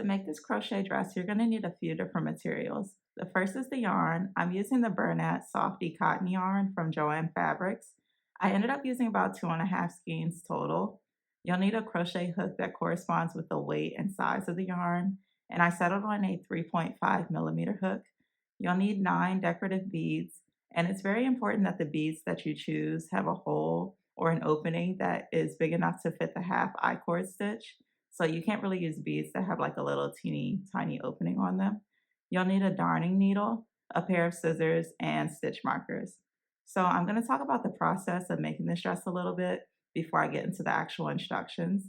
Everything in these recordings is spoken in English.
make this crochet dress, you're going to need a few different materials. The first is the yarn. I'm using the Bernat Softee Cotton yarn from Joann Fabrics. I ended up using about 2.5 skeins total. You'll need a crochet hook that corresponds with the weight and size of the yarn, and I settled on a 3.5 millimeter hook. You'll need 9 decorative beads, and it's very important that the beads that you choose have a hole or an opening that is big enough to fit the half I-cord stitch. So you can't really use beads that have like a little teeny tiny opening on them. You'll need a darning needle, a pair of scissors, and stitch markers. So I'm going to talk about the process of making this dress a little bit before I get into the actual instructions.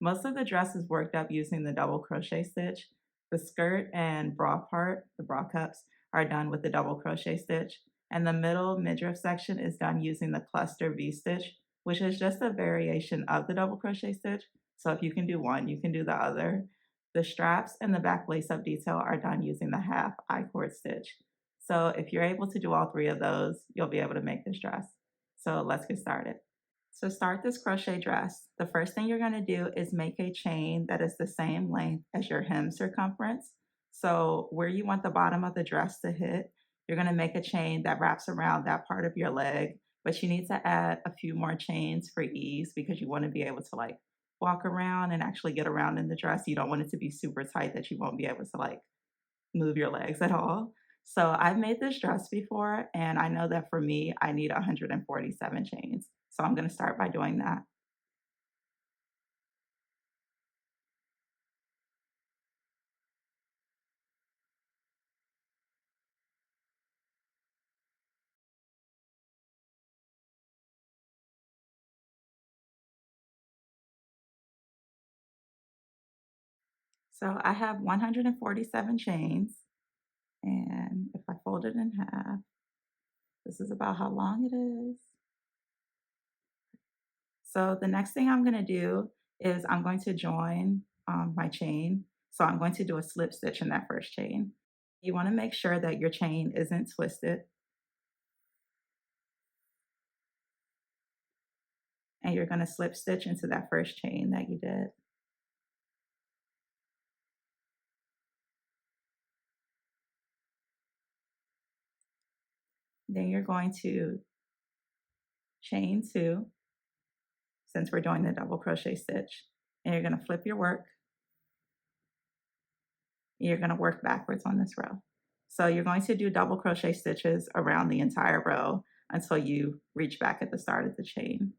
Most of the dress is worked up using the double crochet stitch. The skirt and bra part, the bra cups, are done with the double crochet stitch. And the middle midriff section is done using the cluster V stitch, which is just a variation of the double crochet stitch. So if you can do one, you can do the other. The straps and the back lace-up detail are done using the half I-cord stitch. So if you're able to do all 3 of those, you'll be able to make this dress. So let's get started. To start this crochet dress, the first thing you're going to do is make a chain that is the same length as your hem circumference. So where you want the bottom of the dress to hit, you're going to make a chain that wraps around that part of your leg, but you need to add a few more chains for ease because you want to be able to like walk around and actually get around in the dress. You don't want it to be super tight that you won't be able to like move your legs at all. So I've made this dress before, and I know that for me, I need 147 chains. So I'm going to start by doing that. So I have 147 chains, and if I fold it in half, this is about how long it is. So the next thing I'm going to do is I'm going to join my chain. So I'm going to do a slip stitch in that first chain. You want to make sure that your chain isn't twisted. And you're going to slip stitch into that first chain that you did. Then you're going to chain 2, since we're doing the double crochet stitch, and you're going to flip your work. And you're going to work backwards on this row. So you're going to do double crochet stitches around the entire row until you reach back at the start of the chain.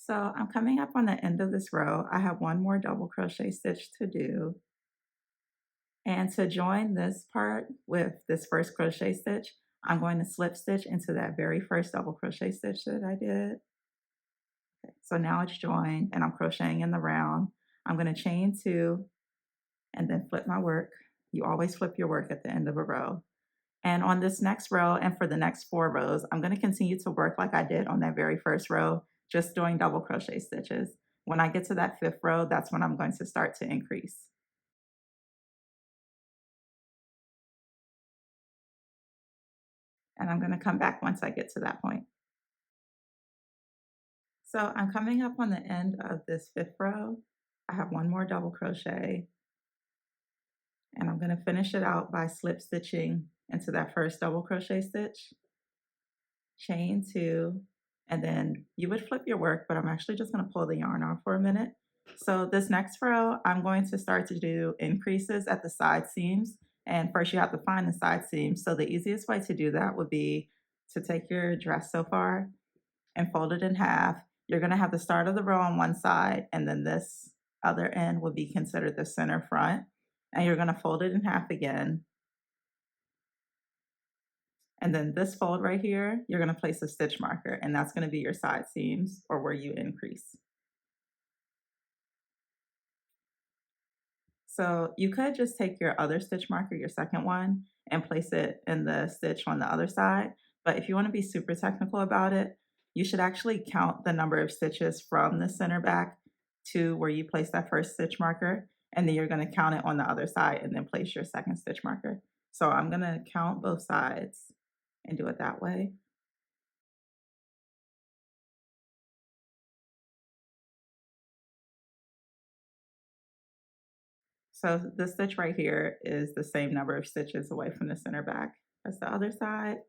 So I'm coming up on the end of this row. I have one more double crochet stitch to do. And to join this part with this first crochet stitch, I'm going to slip stitch into that very first double crochet stitch that I did. Okay, so now it's joined and I'm crocheting in the round. I'm going to chain 2 and then flip my work. You always flip your work at the end of a row. And on this next row and for the next 4 rows, I'm going to continue to work like I did on that very first row, just doing double crochet stitches. When I get to that 5th row, that's when I'm going to start to increase. And I'm going to come back once I get to that point. So I'm coming up on the end of this 5th row. I have one more double crochet, and I'm going to finish it out by slip stitching into that first double crochet stitch, chain 2, and then you would flip your work, but I'm actually just going to pull the yarn off for a minute. So this next row, I'm going to start to do increases at the side seams. And first you have to find the side seams. So the easiest way to do that would be to take your dress so far and fold it in half. You're going to have the start of the row on one side, and then this other end will be considered the center front. And you're going to fold it in half again. And then this fold right here, you're going to place a stitch marker, and that's going to be your side seams or where you increase. So you could just take your other stitch marker, your second one, and place it in the stitch on the other side. But if you want to be super technical about it, you should actually count the number of stitches from the center back to where you place that first stitch marker. And then you're going to count it on the other side and then place your second stitch marker. So I'm going to count both sides and do it that way. So the stitch right here is the same number of stitches away from the center back as the other side.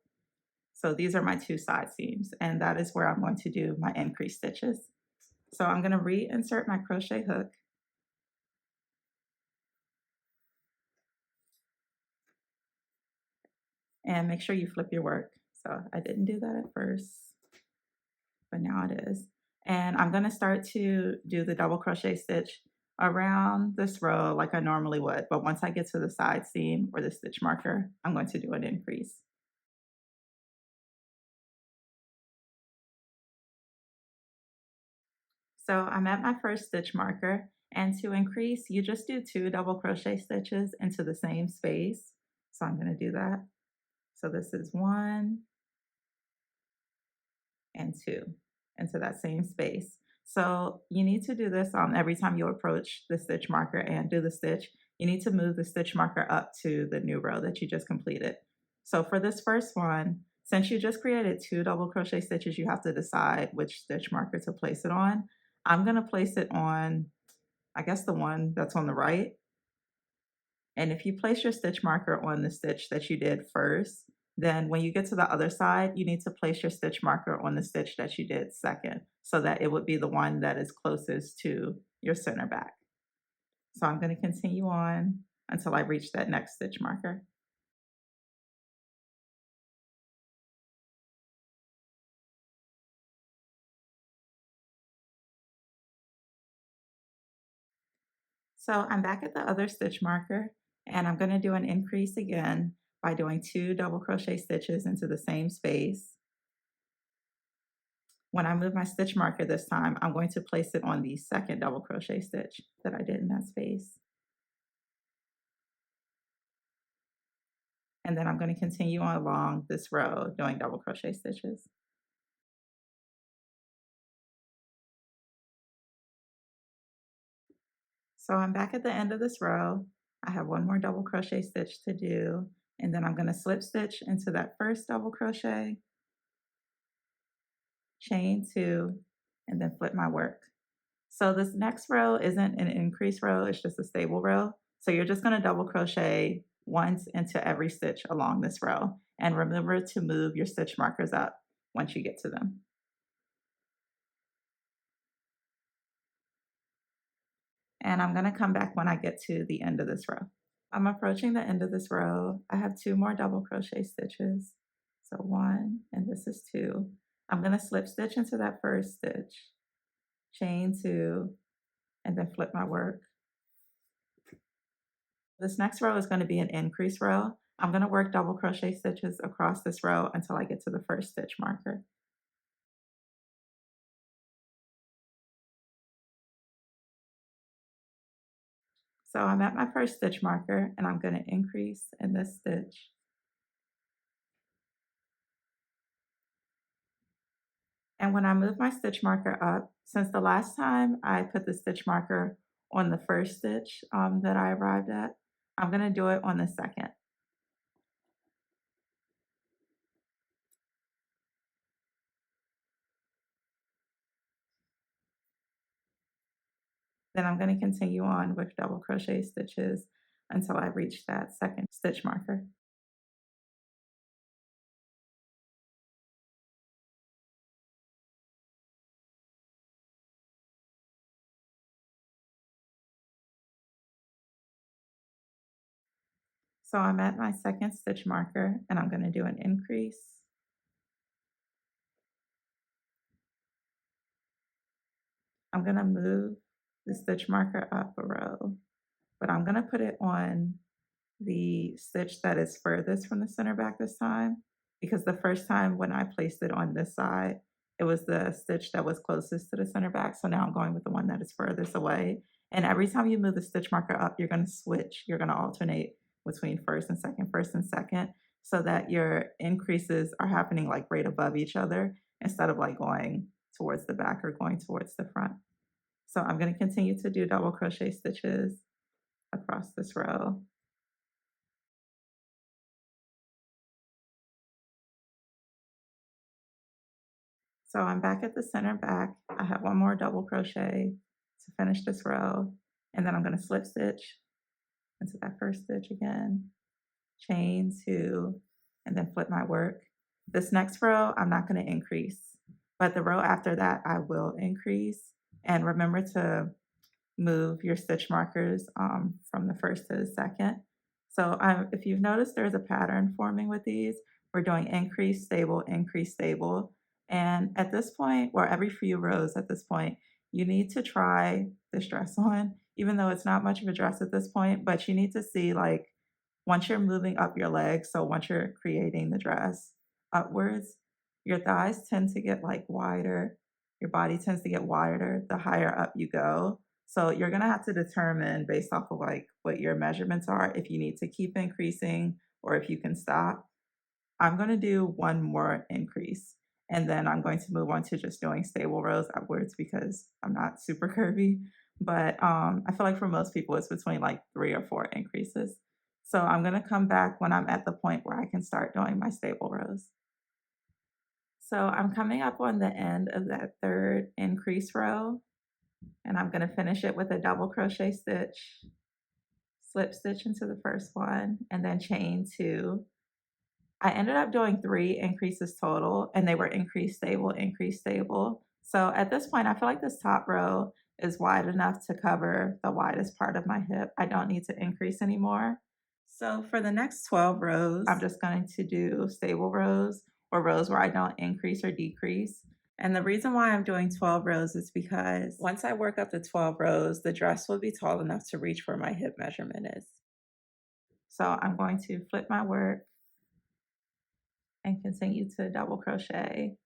So these are my two side seams, and that is where I'm going to do my increase stitches. So I'm going to reinsert my crochet hook. And make sure you flip your work. So I didn't do that at first, but now it is. And I'm going to start to do the double crochet stitch around this row like I normally would. But once I get to the side seam or the stitch marker, I'm going to do an increase. So I'm at my first stitch marker, and to increase, you just do 2 double crochet stitches into the same space. So I'm going to do that. So this is 1 and 2 into that same space. So you need to do this every time you approach the stitch marker and do the stitch. You need to move the stitch marker up to the new row that you just completed. So for this first one, since you just created 2 double crochet stitches, you have to decide which stitch marker to place it on. I'm going to place it on, I guess, the one that's on the right. And if you place your stitch marker on the stitch that you did first, then when you get to the other side, you need to place your stitch marker on the stitch that you did second, so that it would be the one that is closest to your center back. So I'm going to continue on until I reach that next stitch marker. So I'm back at the other stitch marker, and I'm going to do an increase again by doing 2 double crochet stitches into the same space. When I move my stitch marker this time, I'm going to place it on the second double crochet stitch that I did in that space. And then I'm going to continue on along this row doing double crochet stitches. So I'm back at the end of this row. I have one more double crochet stitch to do, and then I'm going to slip stitch into that first double crochet, chain 2, and then flip my work. So this next row isn't an increase row, it's just a stable row. So you're just going to double crochet once into every stitch along this row. And remember to move your stitch markers up once you get to them. And I'm going to come back when I get to the end of this row. I'm approaching the end of this row. I have 2 more double crochet stitches. So 1, and this is 2. I'm going to slip stitch into that first stitch, chain 2, and then flip my work. This next row is going to be an increase row. I'm going to work double crochet stitches across this row until I get to the first stitch marker. So I'm at my first stitch marker, and I'm going to increase in this stitch. And when I move my stitch marker up, since the last time I put the stitch marker on the first stitch that I arrived at, I'm going to do it on the second. Then I'm going to continue on with double crochet stitches until I reach that second stitch marker. So I'm at my second stitch marker, and I'm going to do an increase. I'm going to move the stitch marker up a row, but I'm going to put it on the stitch that is furthest from the center back this time, because the first time when I placed it on this side, it was the stitch that was closest to the center back. So now I'm going with the one that is furthest away. And every time you move the stitch marker up, you're going to switch. You're going to alternate between first and second, so that your increases are happening like right above each other instead of like going towards the back or going towards the front. So I'm going to continue to do double crochet stitches across this row. So I'm back at the center back. I have one more double crochet to finish this row, and then I'm going to slip stitch into that first stitch again, chain two, and then flip my work. This next row, I'm not going to increase, but the row after that, I will increase. And remember to move your stitch markers from the first to the second. So if you've noticed, there's a pattern forming with these. We're doing increase, stable, and at this point, or every few rows at this point, you need to try this dress on, even though it's not much of a dress at this point, but you need to see like once you're moving up your legs, so once you're creating the dress upwards, your thighs tend to get like wider, your body tends to get wider the higher up you go. So you're gonna have to determine based off of like what your measurements are if you need to keep increasing or if you can stop. I'm gonna do one more increase and then I'm going to move on to just doing stable rows upwards because I'm not super curvy. But I feel like for most people it's between like 3 or 4 increases. So I'm gonna come back when I'm at the point where I can start doing my stable rows. So I'm coming up on the end of that third increase row and I'm gonna finish it with a double crochet stitch, slip stitch into the first one, and then chain two. I ended up doing 3 increases total, and they were increase, stable. So at this point, I feel like this top row is wide enough to cover the widest part of my hip. I don't need to increase anymore. So for the next 12 rows, I'm just going to do stable rows or rows where I don't increase or decrease. And the reason why I'm doing 12 rows is because once I work up to 12 rows, the dress will be tall enough to reach where my hip measurement is. So I'm going to flip my work and continue to double crochet.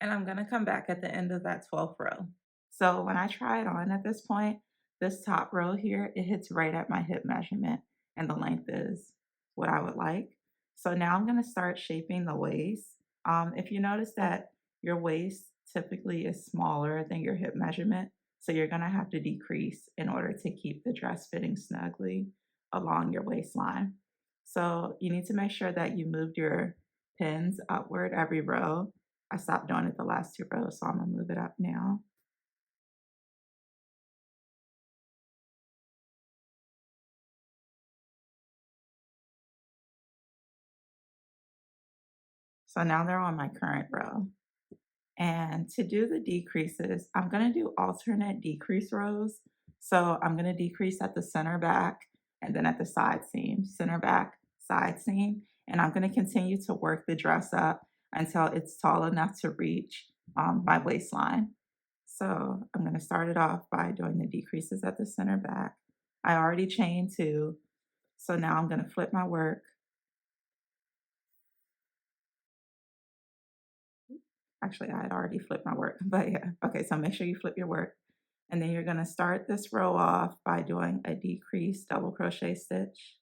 And I'm gonna come back at the end of that 12th row. So when I try it on at this point, this top row here, it hits right at my hip measurement and the length is what I would like. So now I'm gonna start shaping the waist. If you notice that your waist typically is smaller than your hip measurement, so you're gonna have to decrease in order to keep the dress fitting snugly along your waistline. So you need to make sure that you moved your pins upward every row. I stopped doing it the last 2 rows, so I'm gonna move it up now. So now they're on my current row. And to do the decreases, I'm gonna do alternate decrease rows. So I'm gonna decrease at the center back and then at the side seam, center back, side seam. And I'm gonna continue to work the dress up until it's tall enough to reach my waistline. So I'm gonna start it off by doing the decreases at the center back. I already chained 2, so now I'm gonna flip my work. Actually, I had already flipped my work, but yeah. Okay, so make sure you flip your work. And then you're gonna start this row off by doing a decrease double crochet stitch.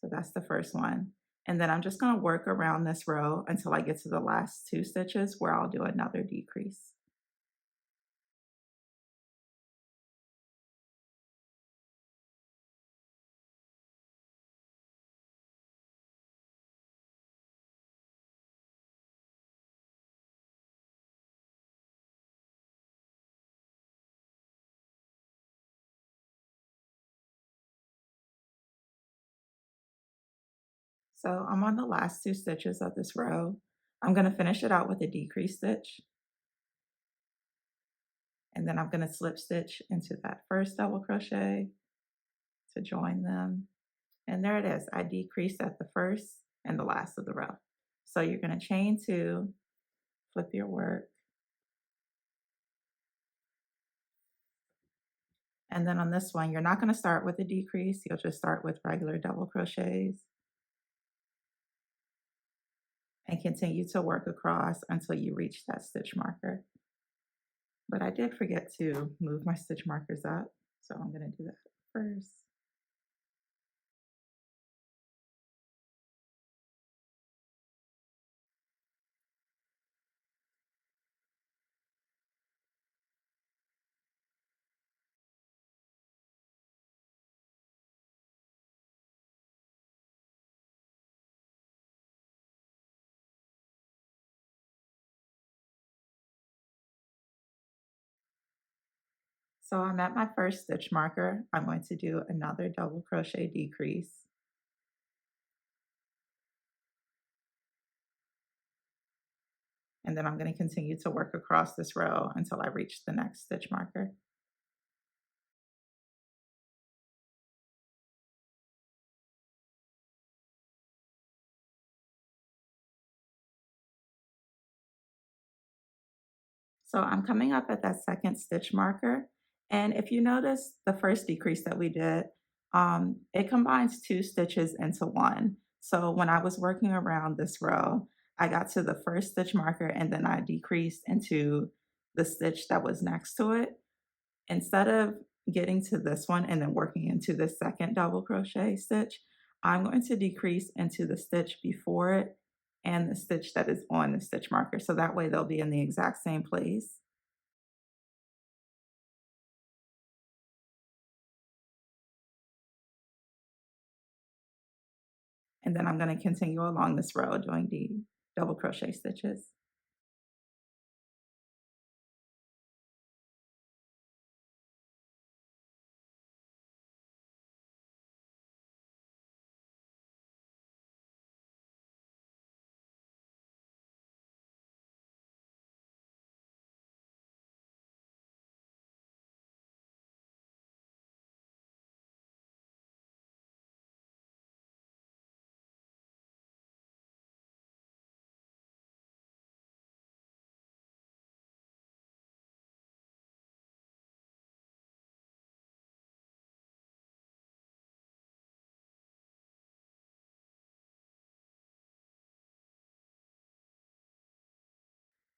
So that's the first one. And then I'm just gonna work around this row until I get to the last 2 stitches where I'll do another decrease. So I'm on the last 2 stitches of this row. I'm gonna finish it out with a decrease stitch. And then I'm gonna slip stitch into that first double crochet to join them. And there it is. I decreased at the first and the last of the row. So you're going to chain 2, flip your work. And then on this one, you're not going to start with a decrease. You'll just start with regular double crochets. and continue to work across until you reach that stitch marker. But I did forget to move my stitch markers up, so I'm going to do that first. So I'm at my first stitch marker. I'm going to do another double crochet decrease. And then I'm going to continue to work across this row until I reach the next stitch marker. So I'm coming up at that second stitch marker. And if you notice the first decrease that we did, it combines two stitches into one. So when I was working around this row, I got to the first stitch marker and then I decreased into the stitch that was next to it. Instead of getting to this one and then working into the second double crochet stitch, I'm going to decrease into the stitch before it and the stitch that is on the stitch marker. So that way they'll be in the exact same place. And then I'm going to continue along this row doing the double crochet stitches.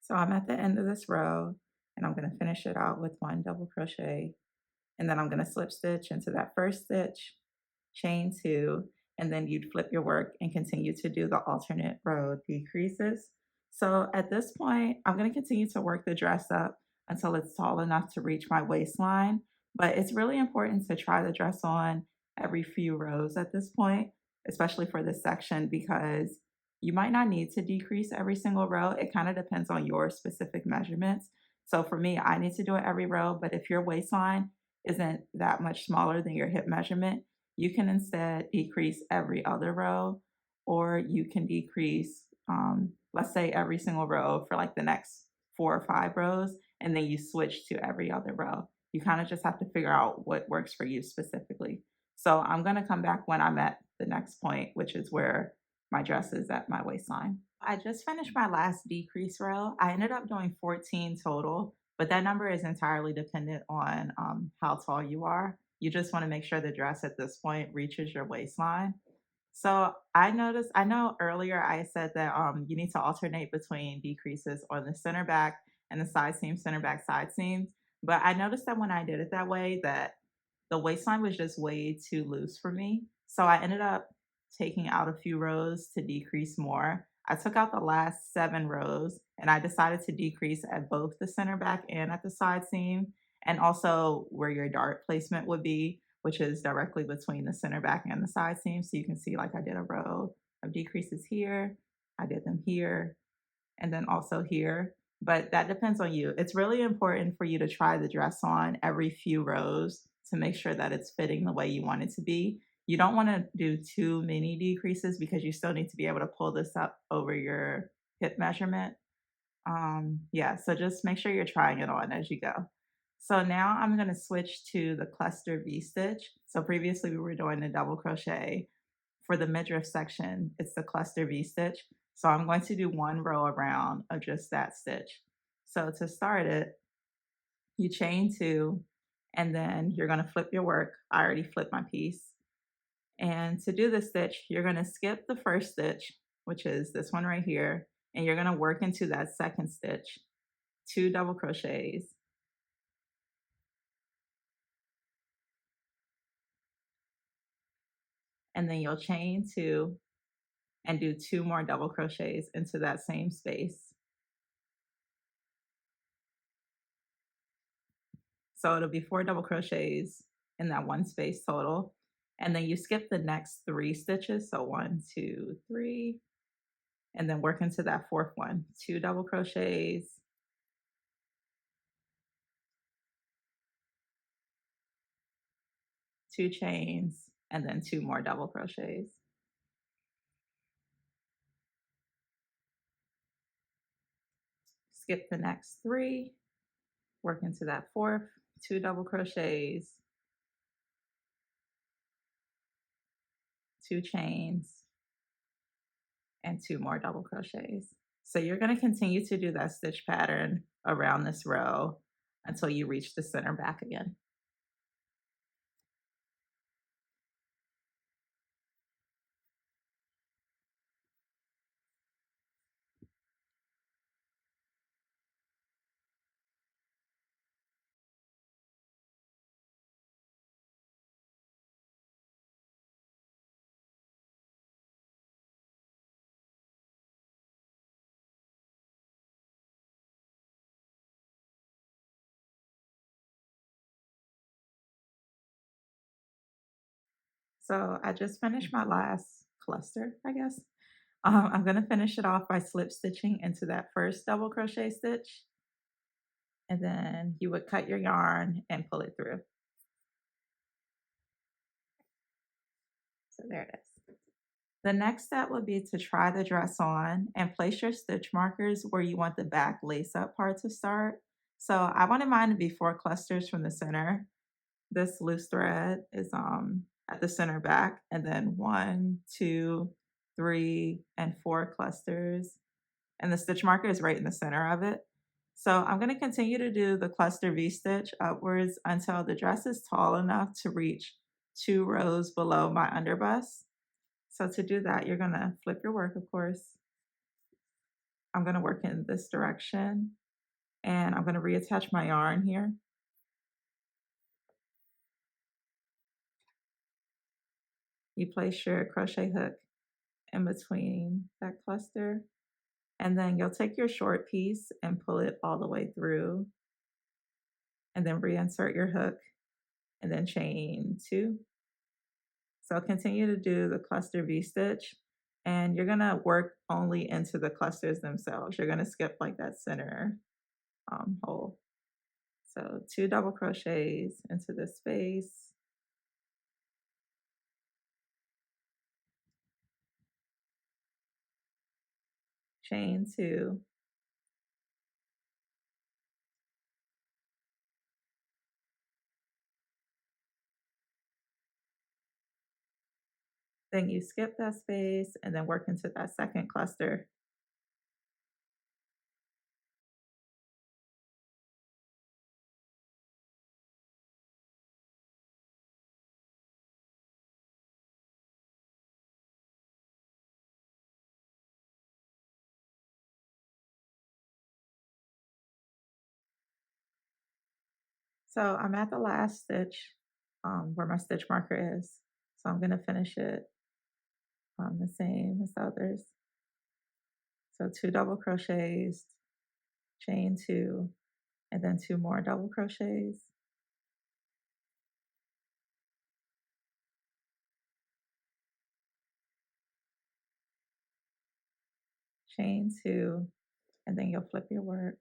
So I'm at the end of this row and I'm going to finish it out with one double crochet, and then I'm going to slip stitch into that first stitch, chain two, and then you'd flip your work and continue to do the alternate row decreases. So at this point, I'm going to continue to work the dress up until it's tall enough to reach my waistline. But it's really important to try the dress on every few rows at this point, especially for this section, because you might not need to decrease every single row. It kind of depends on your specific measurements. So for me, I need to do it every row, but if your waistline isn't that much smaller than your hip measurement, you can instead decrease every other row, or you can decrease, let's say, every single row for like the next 4 or 5 rows, and then you switch to every other row. You kind of just have to figure out what works for you specifically. So I'm going to come back when I'm at the next point, which is where my dress is at my waistline. I just finished my last decrease row. I ended up doing 14 total, but that number is entirely dependent on how tall you are. You just want to make sure the dress at this point reaches your waistline. So I noticed, I know earlier I said that you need to alternate between decreases on the center back and the side seam, center back, side seams. But I noticed that when I did it that way, that the waistline was just way too loose for me. So I ended up taking out a few rows to decrease more. I took out the last 7 rows and I decided to decrease at both the center back and at the side seam, and also where your dart placement would be, which is directly between the center back and the side seam. So you can see like I did a row of decreases here, I did them here, and then also here. But that depends on you. It's really important for you to try the dress on every few rows to make sure that it's fitting the way you want it to be. You don't want to do too many decreases because you still need to be able to pull this up over your hip measurement. Yeah, so just make sure you're trying it on as you go. So now I'm going to switch to the cluster V stitch. So previously we were doing the double crochet. For the midriff section, it's the cluster V stitch. So I'm going to do one row around of just that stitch. So to start it, you chain two, and then you're going to flip your work. I already flipped my piece. And to do the stitch, you're going to skip the first stitch which is this one right here, and you're going to work into that second stitch, 2 double crochets, and then you'll chain 2 and do 2 more double crochets into that same space. So it'll be 4 double crochets in that one space total. And then you skip the next 3 stitches. So 1, 2, 3, and then work into that fourth one. 2 double crochets, 2 chains, and then 2 more double crochets. Skip the next 3, work into that fourth, 2 double crochets, 2 chains, and 2 more double crochets. So you're going to continue to do that stitch pattern around this row until you reach the center back again. So I just finished my last cluster, I guess. I'm going to finish it off by slip stitching into that first double crochet stitch. And then you would cut your yarn and pull it through. So there it is. The next step would be to try the dress on and place your stitch markers where you want the back lace up part to start. So I wanted mine to be 4 clusters from the center. This loose thread is at the center back, and then 1, 2, 3, and 4 clusters. And the stitch marker is right in the center of it. So I'm going to continue to do the cluster V-stitch upwards until the dress is tall enough to reach 2 rows below my underbust. So to do that, you're going to flip your work, of course. I'm going to work in this direction, and I'm going to reattach my yarn here. You place your crochet hook in between that cluster, and then you'll take your short piece and pull it all the way through, and then reinsert your hook, and then chain 2. So continue to do the cluster V-stitch, and you're going to work only into the clusters themselves. You're going to skip like that center hole. So 2 double crochets into this space, chain 2, then you skip that space and then work into that second cluster. So I'm at the last stitch where my stitch marker is. So I'm going to finish it the same as the others. So 2 double crochets, chain 2, and then 2 more double crochets. Chain 2, and then you'll flip your work.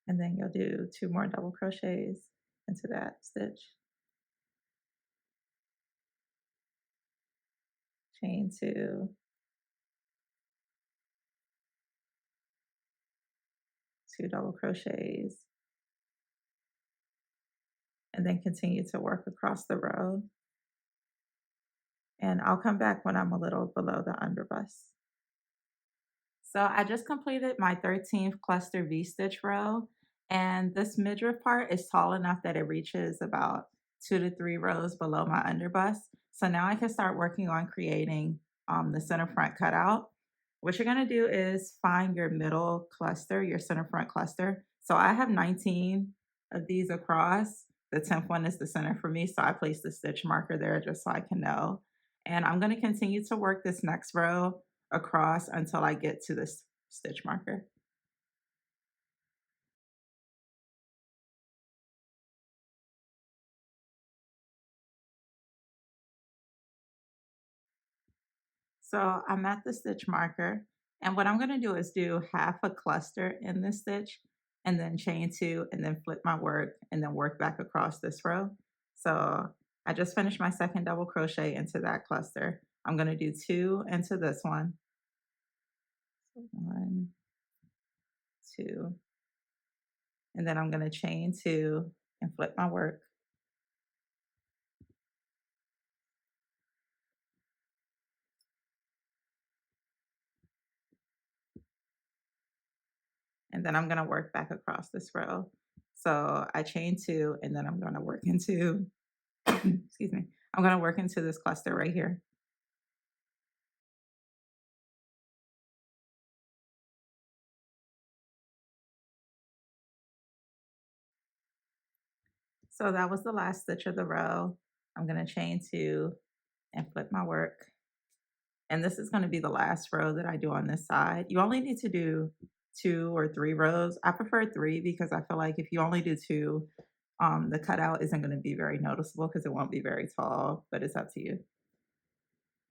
And then you'll do 2 more double crochets into that stitch. Chain 2, 2 double crochets, and then continue to work across the row. And I'll come back when I'm a little below the underbust. So I just completed my 13th cluster V-stitch row, and this midriff part is tall enough that it reaches about 2 to 3 rows below my underbust. So now I can start working on creating the center front cutout. What you're gonna do is find your middle cluster, your center front cluster. So I have 19 of these across. The 10th one is the center for me, so I placed the stitch marker there just so I can know. And I'm gonna continue to work this next row across until I get to this stitch marker. So I'm at the stitch marker, and what I'm gonna do is do half a cluster in this stitch and then chain two and then flip my work and then work back across this row. So I just finished my second double crochet into that cluster. I'm gonna do two into this one. One, two, and then I'm gonna chain two and flip my work. And then I'm gonna work back across this row. So I chain two, and then I'm gonna work into, excuse me, I'm gonna work into this cluster right here. So that was the last stitch of the row. I'm gonna chain two and flip my work. And this is gonna be the last row that I do on this side. You only need to do 2 or 3 rows. I prefer three because I feel like if you only do two, the cutout isn't gonna be very noticeable because it won't be very tall, but it's up to you.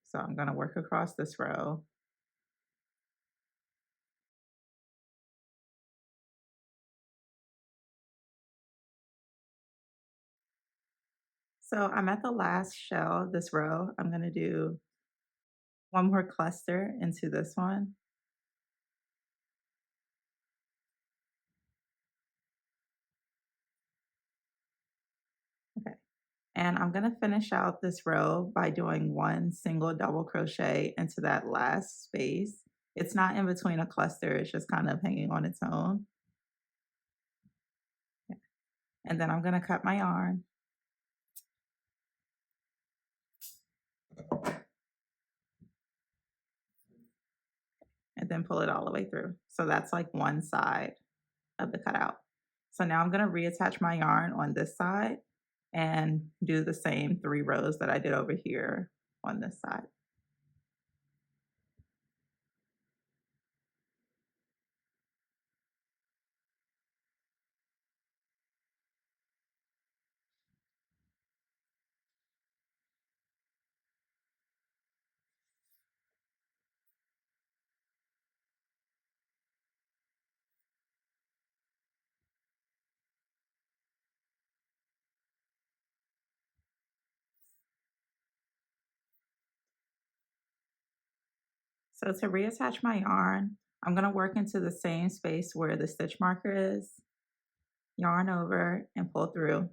So I'm gonna work across this row. So I'm at the last shell of this row. I'm gonna do one more cluster into this one. Okay. And I'm gonna finish out this row by doing one single double crochet into that last space. It's not in between a cluster, it's just kind of hanging on its own. Yeah. And then I'm gonna cut my yarn and then pull it all the way through. So that's like one side of the cutout. So now I'm gonna reattach my yarn on this side and do the same 3 rows that I did over here on this side. So to reattach my yarn, I'm gonna work into the same space where the stitch marker is, yarn over and pull through.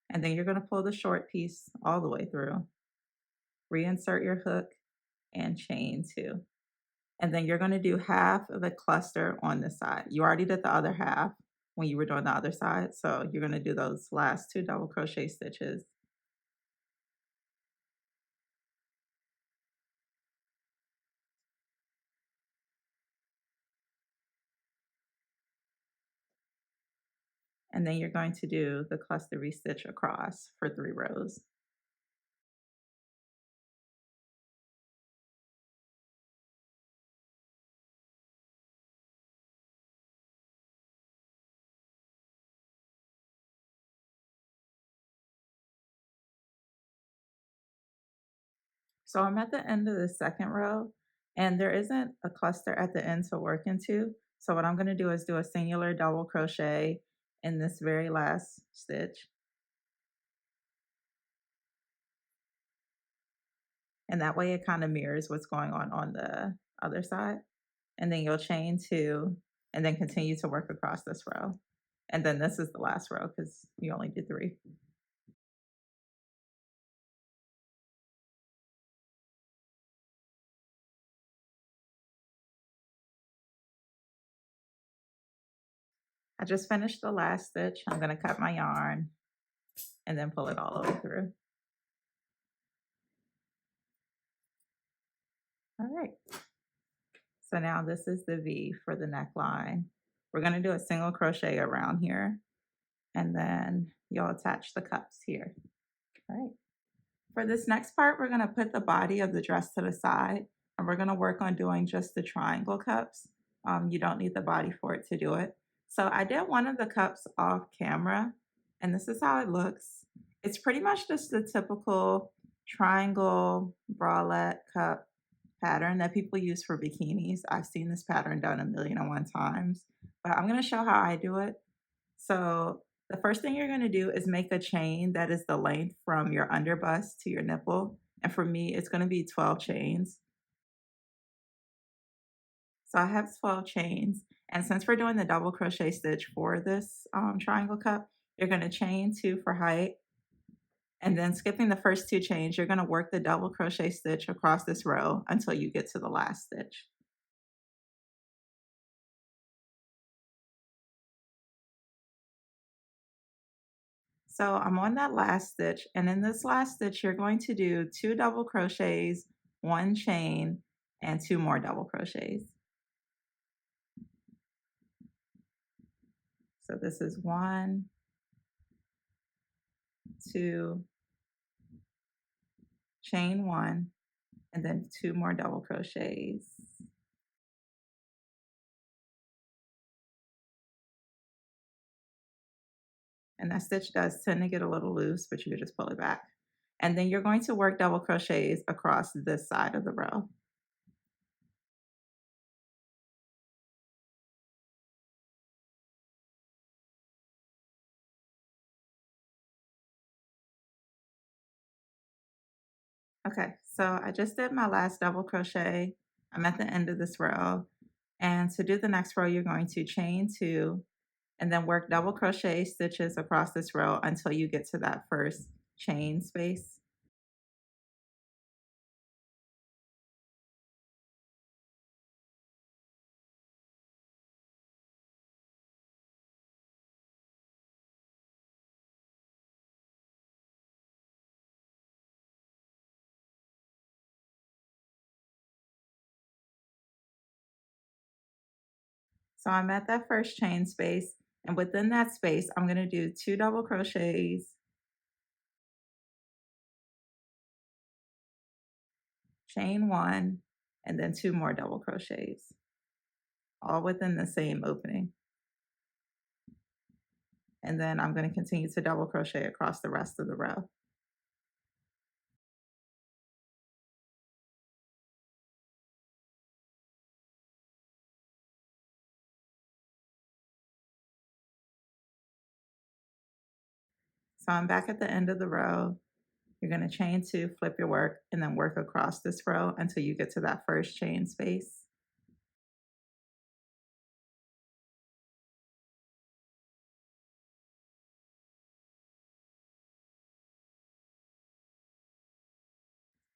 And then you're gonna pull the short piece all the way through, reinsert your hook and chain two. And then you're gonna do half of a cluster on this side. You already did the other half when you were doing the other side. So you're gonna do those last 2 double crochet stitches. And then you're going to do the cluster V-stitch across for 3 rows. So I'm at the end of the second row, and there isn't a cluster at the end to work into. So what I'm gonna do is do a singular double crochet in this very last stitch. And that way it kind of mirrors what's going on the other side. And then you'll chain two and then continue to work across this row. And then this is the last row because you only did 3. I just finished the last stitch. I'm going to cut my yarn and then pull it all the way through. All right. So now this is the V for the neckline. We're going to do a single crochet around here, and then you'll attach the cups here. All right. For this next part, we're going to put the body of the dress to the side, and we're going to work on doing just the triangle cups. You don't need the body for it to do it. So I did one of the cups off camera, and this is how it looks. It's pretty much just the typical triangle bralette cup pattern that people use for bikinis. I've seen this pattern done 1,000,001 times, but I'm going to show how I do it. So the first thing you're going to do is make a chain that is the length from your underbust to your nipple. And for me, it's going to be 12 chains. So I have 12 chains. And since we're doing the double crochet stitch for this triangle cup, you're going to chain 2 for height. And then skipping the first 2 chains, you're going to work the double crochet stitch across this row until you get to the last stitch. So I'm on that last stitch, and in this last stitch, you're going to do 2 double crochets, 1 chain, and 2 more double crochets. So this is 1, 2, chain 1, and then 2 more double crochets. And that stitch does tend to get a little loose, but you can just pull it back. And then you're going to work double crochets across this side of the row. Okay, so I just did my last double crochet. I'm at the end of this row. And to do the next row, you're going to chain 2 and then work double crochet stitches across this row until you get to that first chain space. So I'm at that first chain space, and within that space, I'm going to do 2 double crochets, chain 1, and then 2 more double crochets, all within the same opening. And then I'm going to continue to double crochet across the rest of the row. So I'm back at the end of the row. You're going to chain 2, flip your work, and then work across this row until you get to that first chain space.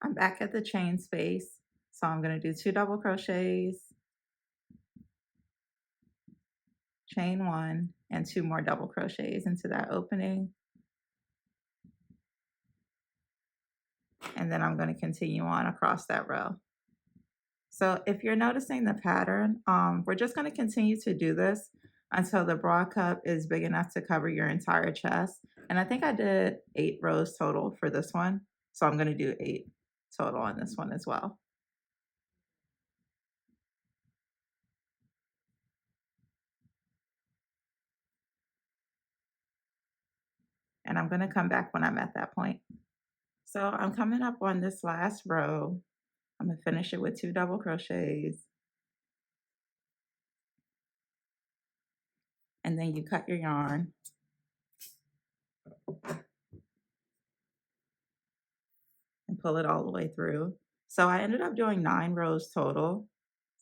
I'm back at the chain space. So I'm going to do 2 double crochets, chain 1, and 2 more double crochets into that opening. And then I'm going to continue on across that row. So if you're noticing the pattern, we're just going to continue to do this until the bra cup is big enough to cover your entire chest. And I think I did 8 rows total for this one. So I'm going to do 8 total on this one as well. And I'm going to come back when I'm at that point. So I'm coming up on this last row. I'm going to finish it with 2 double crochets. And then you cut your yarn. And pull it all the way through. So I ended up doing 9 rows total.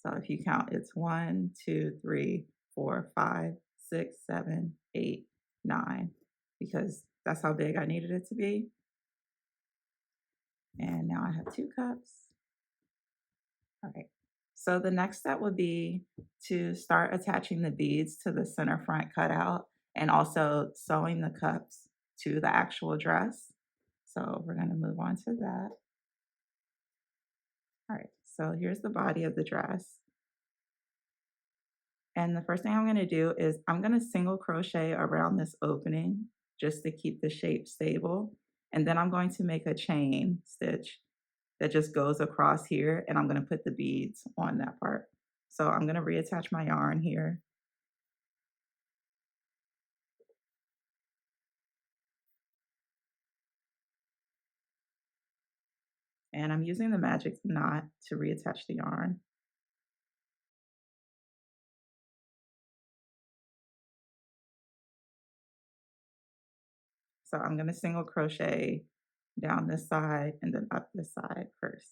So if you count, it's 1, 2, 3, 4, 5, 6, 7, 8, 9, because that's how big I needed it to be. And now I have 2 cups. All right. So the next step would be to start attaching the beads to the center front cutout and also sewing the cups to the actual dress. So we're going to move on to that. All right, so here's the body of the dress. And the first thing I'm going to do is I'm going to single crochet around this opening just to keep the shape stable. And then I'm going to make a chain stitch that just goes across here, and I'm going to put the beads on that part. So I'm going to reattach my yarn here. And I'm using the magic knot to reattach the yarn. So I'm going to single crochet down this side and then up this side first.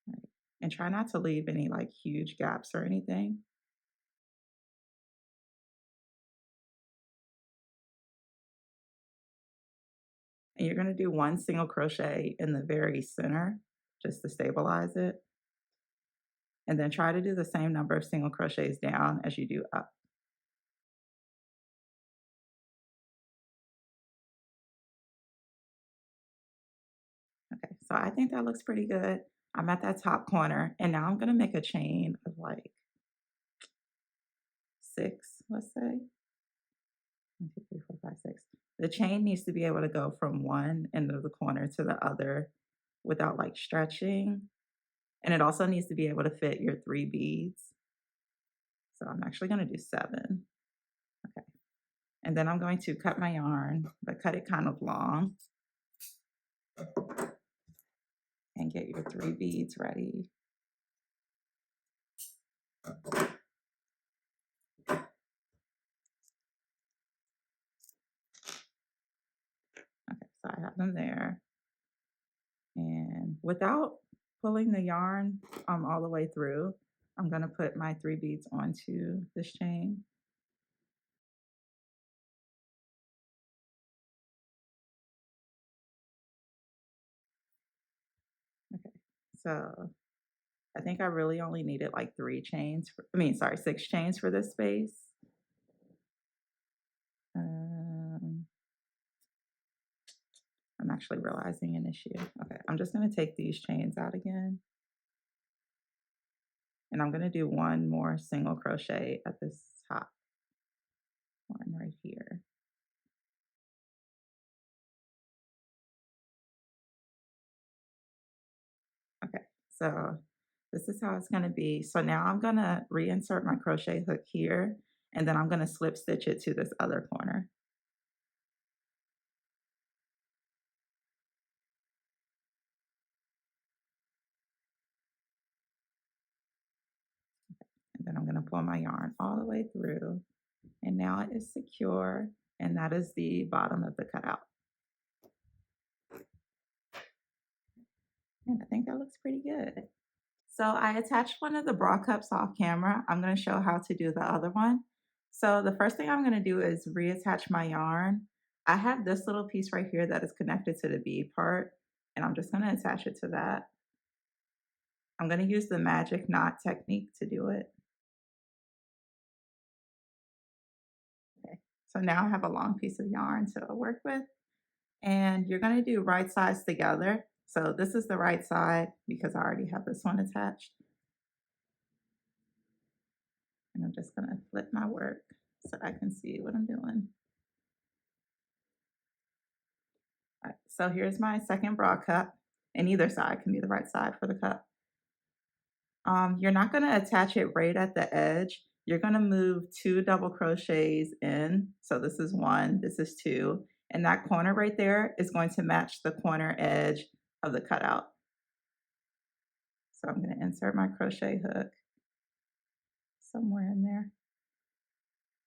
Right. And try not to leave any like huge gaps or anything. And you're going to do one single crochet in the very center just to stabilize it. And then try to do the same number of single crochets down as you do up. Okay, so I think that looks pretty good. I'm at that top corner, and now I'm going to make a chain of like 6, let's say. 1, 2, 3, 4, 5, 6. The chain needs to be able to go from one end of the corner to the other without like stretching. And it also needs to be able to fit your 3 beads. So I'm actually going to do 7. Okay. And then I'm going to cut my yarn, but cut it kind of long. And get your 3 beads ready. Okay, so I have them there. And without pulling the yarn all the way through, I'm going to put my 3 beads onto this chain. Okay, so I think I really only needed like 3 chains, 6 chains for this space. I'm actually realizing an issue. Okay, I'm just going to take these chains out again. And I'm going to do one more single crochet at this top one right here. Okay, so this is how it's going to be. So now I'm going to reinsert my crochet hook here, and then I'm going to slip stitch it to this other corner. And then I'm going to pull my yarn all the way through, and now it is secure, and that is the bottom of the cutout. And I think that looks pretty good. So I attached one of the bra cups off camera. I'm going to show how to do the other one. So the first thing I'm going to do is reattach my yarn. I have this little piece right here that is connected to the bead part, and I'm just going to attach it to that. I'm going to use the magic knot technique to do it. Okay, so now I have a long piece of yarn to work with, and you're going to do right sides together. So this is the right side because I already have this one attached. And I'm just going to flip my work so I can see what I'm doing. All right, so here's my second bra cup, and either side can be the right side for the cup. You're not going to attach it right at the edge. You're going to move 2 double crochets in. So this is 1, this is 2, and that corner right there is going to match the corner edge of the cutout. So I'm going to insert my crochet hook somewhere in there,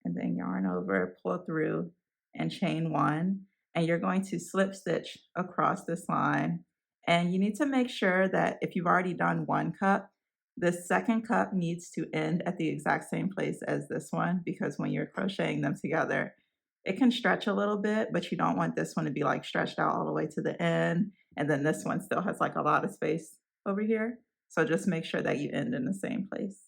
and then yarn over, pull through, and chain 1. And you're going to slip stitch across this line. And you need to make sure that if you've already done 1 cup, the second cup needs to end at the exact same place as this one, because when you're crocheting them together, it can stretch a little bit, but you don't want this one to be like stretched out all the way to the end. And then this one still has like a lot of space over here. So just make sure that you end in the same place.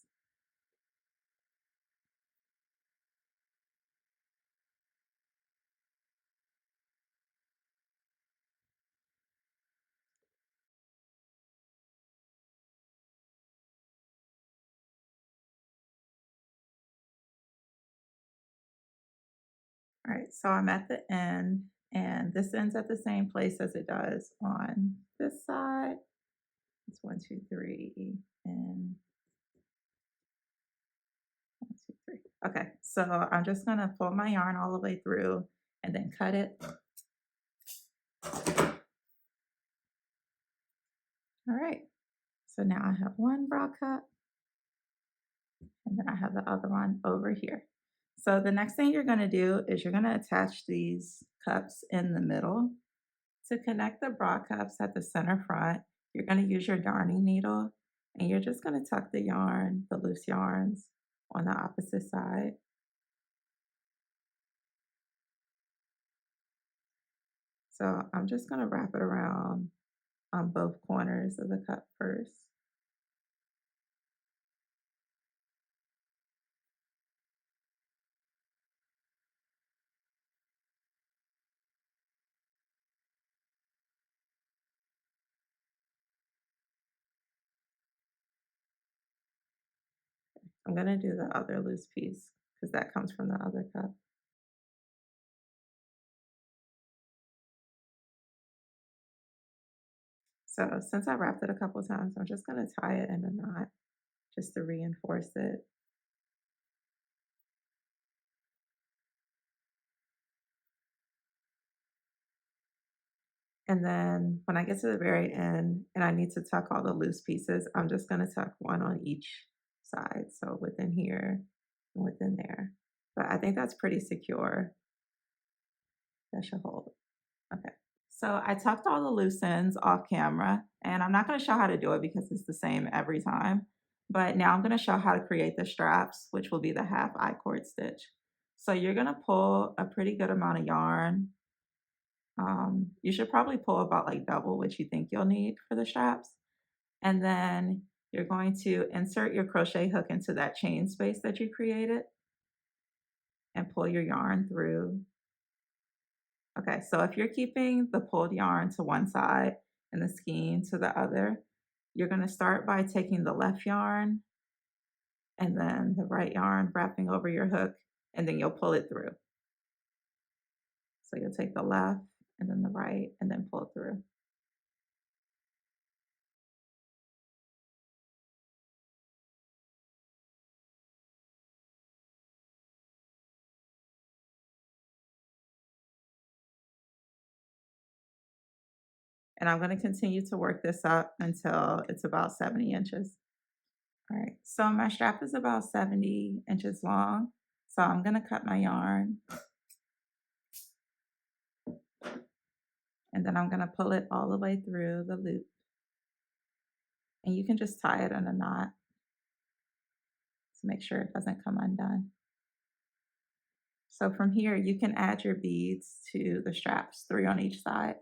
All right, so I'm at the end, and this ends at the same place as it does on this side. It's 1, 2, 3, and 1, 2, 3. Okay, so I'm just gonna pull my yarn all the way through and then cut it. All right, so now I have one bra cup, and then I have the other one over here. So the next thing you're gonna do is you're gonna attach these cups in the middle. To connect the bra cups at the center front, you're going to use your darning needle and you're just going to tuck the yarn, the loose yarns, on the opposite side. So I'm just going to wrap it around on both corners of the cup first. I'm going to do the other loose piece because that comes from the other cup. So since I wrapped it a couple times, I'm just going to tie it in a knot just to reinforce it. And then when I get to the very end and I need to tuck all the loose pieces, I'm just going to tuck one on each side. So within here and within there. But I think that's pretty secure. That should hold. Okay. So I tucked all the loose ends off camera, and I'm not going to show how to do it because it's the same every time. But now I'm going to show how to create the straps, which will be the half I-cord stitch. So you're going to pull a pretty good amount of yarn. You should probably pull about like double what you think you'll need for the straps. And then you're going to insert your crochet hook into that chain space that you created and pull your yarn through. Okay, so if you're keeping the pulled yarn to one side and the skein to the other, you're going to start by taking the left yarn and then the right yarn, wrapping over your hook, and then you'll pull it through. So you'll take the left and then the right and then pull through. And I'm going to continue to work this up until it's about 70 inches. All right, so my strap is about 70 inches long. So I'm going to cut my yarn and then I'm going to pull it all the way through the loop. And you can just tie it in a knot to make sure it doesn't come undone. So from here, you can add your beads to the straps, 3 on each side.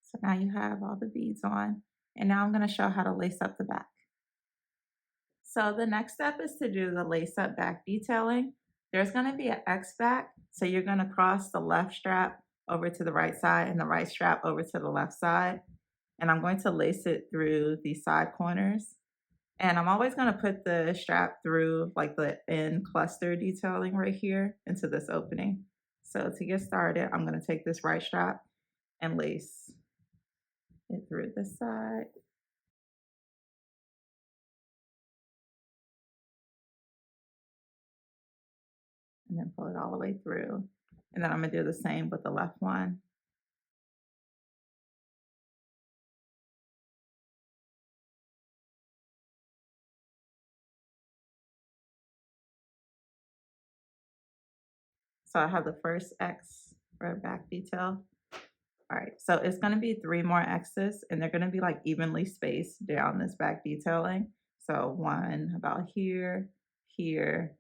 So now you have all the beads on. And now I'm going to show how to lace up the back. So the next step is to do the lace up back detailing. There's going to be an X back. So you're going to cross the left strap over to the right side and the right strap over to the left side. And I'm going to lace it through the side corners. And I'm always going to put the strap through like the end cluster detailing right here into this opening. So to get started, I'm going to take this right strap and lace it through this side. And then pull it all the way through. And then I'm going to do the same with the left one. So I have the first X for back detail. All right, so it's going to be 3 more X's and they're going to be like evenly spaced down this back detailing. So one about here, here,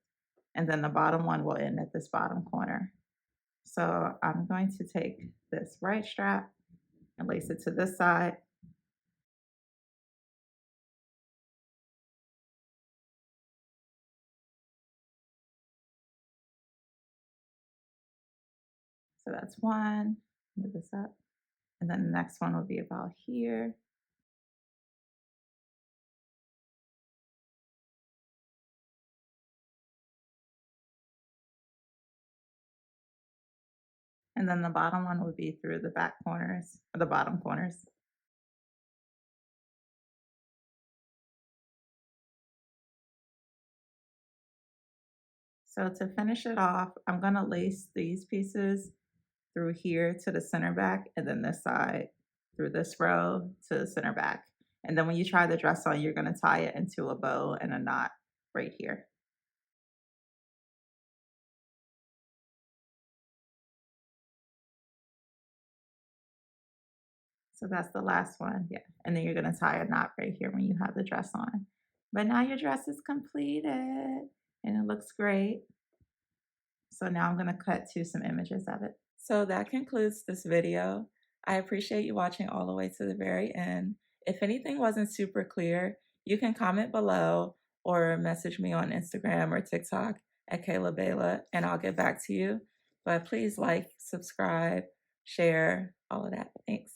and then the bottom one will end at this bottom corner. So I'm going to take this right strap and lace it to this side. So that's one, move this up. And then the next one will be about here. And then the bottom one will be through the back corners, or the bottom corners. So to finish it off, I'm gonna lace these pieces through here to the center back, and then this side through this row to the center back. And then when you try the dress on, you're gonna tie it into a bow and a knot right here. So that's the last one, yeah. And then you're gonna tie a knot right here when you have the dress on. But now your dress is completed and it looks great. So now I'm gonna cut to some images of it. So that concludes this video. I appreciate you watching all the way to the very end. If anything wasn't super clear, you can comment below or message me on Instagram or TikTok at Kayla Baela and I'll get back to you. But please like, subscribe, share, all of that. Thanks.